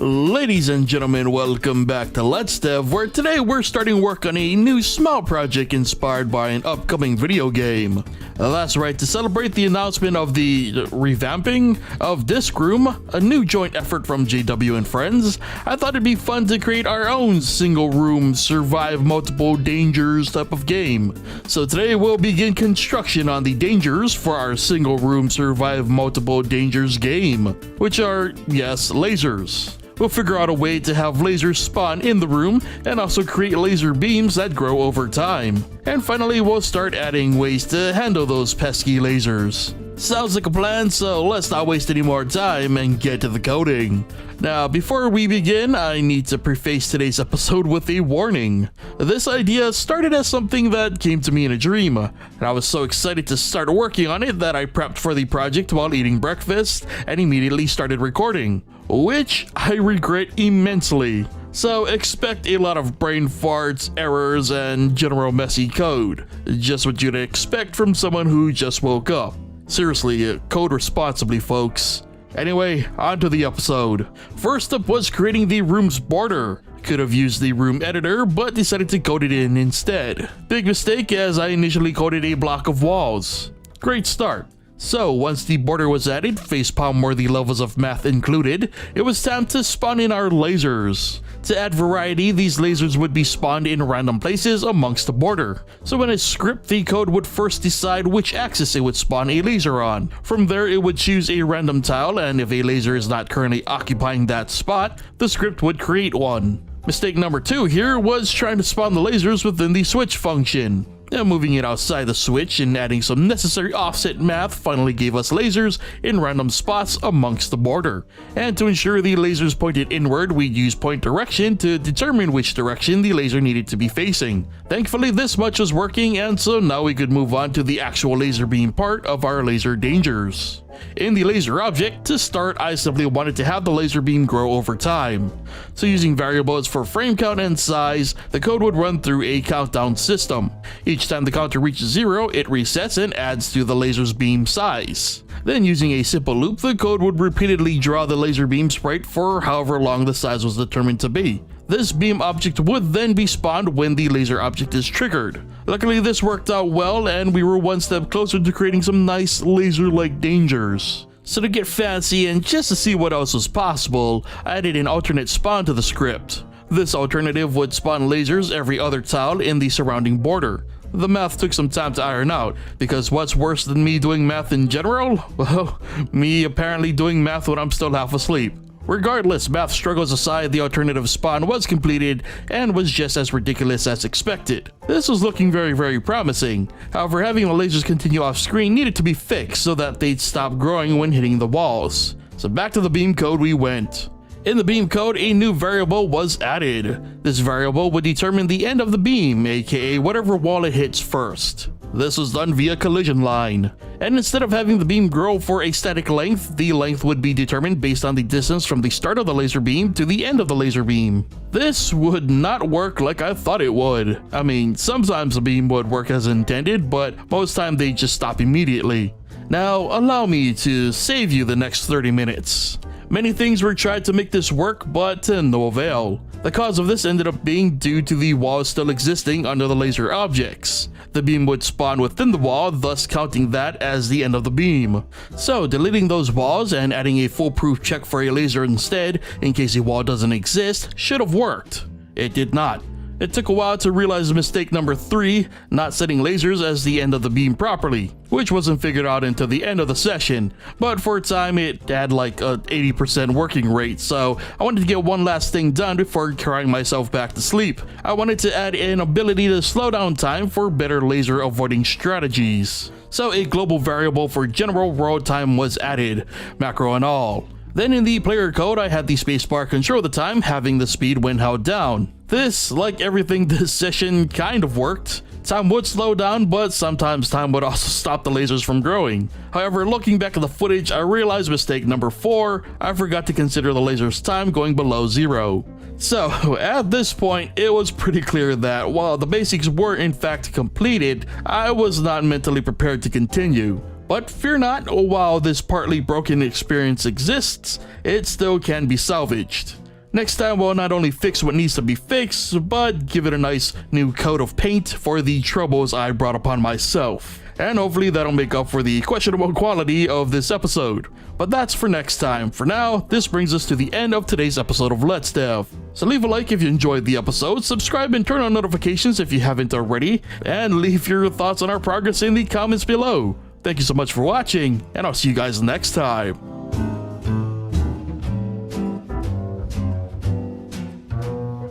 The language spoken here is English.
Ladies and gentlemen, welcome back to Let's Dev, where today we're starting work on a new small project inspired by an upcoming video game. That's right, to celebrate the announcement of the revamping of Disc Room, a new joint effort from JW and friends, I thought it'd be fun to create our own single room survive multiple dangers type of game. So today we'll begin construction on the dangers for our single room survive multiple dangers game, which are, yes, lasers. We'll figure out a way to have lasers spawn in the room and also create laser beams that grow over time. And finally, we'll start adding ways to handle those pesky lasers. Sounds like a plan, so let's not waste any more time and get to the coding. Now, before we begin, I need to preface today's episode with a warning. This idea started as something that came to me in a dream, and I was so excited to start working on it that I prepped for the project while eating breakfast and immediately started recording, which I regret immensely. So expect a lot of brain farts, errors, and general messy code. Just what you'd expect from someone who just woke up. Seriously, code responsibly, folks. Anyway, on to the episode. First up was creating the room's border. Could have used the room editor, but decided to code it in instead. Big mistake, as I initially coded a block of walls. Great start. So, once the border was added, facepalm worthy levels of math included, it was time to spawn in our lasers. To add variety, these lasers would be spawned in random places amongst the border. So when I script, the code would first decide which axis it would spawn a laser on. From there, it would choose a random tile, and if a laser is not currently occupying that spot, the script would create one. Mistake number 2 here was trying to spawn the lasers within the switch function. Now moving it outside the switch and adding some necessary offset math finally gave us lasers in random spots amongst the border. And to ensure the lasers pointed inward, we'd use point direction to determine which direction the laser needed to be facing. Thankfully, this much was working, and so now we could move on to the actual laser beam part of our laser dangers. In the laser object, to start, I simply wanted to have the laser beam grow over time. So using variables for frame count and size, the code would run through a countdown system. Each time the counter reaches 0, it resets and adds to the laser's beam size. Then using a simple loop, the code would repeatedly draw the laser beam sprite for however long the size was determined to be. This beam object would then be spawned when the laser object is triggered. Luckily, this worked out well, and we were one step closer to creating some nice laser-like dangers. So to get fancy and just to see what else was possible, I added an alternate spawn to the script. This alternative would spawn lasers every other tile in the surrounding border. The math took some time to iron out, because what's worse than me doing math in general? Well, me apparently doing math when I'm still half asleep. Regardless, math struggles aside, the alternative spawn was completed and was just as ridiculous as expected. This was looking very promising. However, having the lasers continue off screen needed to be fixed so that they'd stop growing when hitting the walls. So back to the beam code we went. In the beam code, a new variable was added. This variable would determine the end of the beam, aka whatever wall it hits first. This was done via collision line. And instead of having the beam grow for a static length, the length would be determined based on the distance from the start of the laser beam to the end of the laser beam. This would not work like I thought it would. I mean, sometimes the beam would work as intended, but most time they just stop immediately. Now, allow me to save you the next 30 minutes. Many things were tried to make this work, but to no avail. The cause of this ended up being due to the walls still existing under the laser objects. The beam would spawn within the wall, thus counting that as the end of the beam. So deleting those walls and adding a foolproof check for a laser instead, in case a wall doesn't exist, should have worked. It did not. It took a while to realize mistake number 3, not setting lasers as the end of the beam properly, which wasn't figured out until the end of the session, but for a time it had like a 80% working rate, so I wanted to get one last thing done before crying myself back to sleep. I wanted to add an ability to slow down time for better laser avoiding strategies. So a global variable for general roll time was added, macro and all. Then in the player code, I had the spacebar control the time, having the speed when held down. This, like everything this session, kind of worked. Time would slow down, but sometimes time would also stop the lasers from growing. However, looking back at the footage, I realized mistake number 4, I forgot to consider the laser's time going below 0. So, at this point, it was pretty clear that while the basics were in fact completed, I was not mentally prepared to continue. But fear not, while this partly broken experience exists, it still can be salvaged. Next time we'll not only fix what needs to be fixed, but give it a nice new coat of paint for the troubles I brought upon myself. And hopefully that'll make up for the questionable quality of this episode. But that's for next time. For now, this brings us to the end of today's episode of Let's Dev. So leave a like if you enjoyed the episode, subscribe and turn on notifications if you haven't already, and leave your thoughts on our progress in the comments below. Thank you so much for watching, and I'll see you guys next time.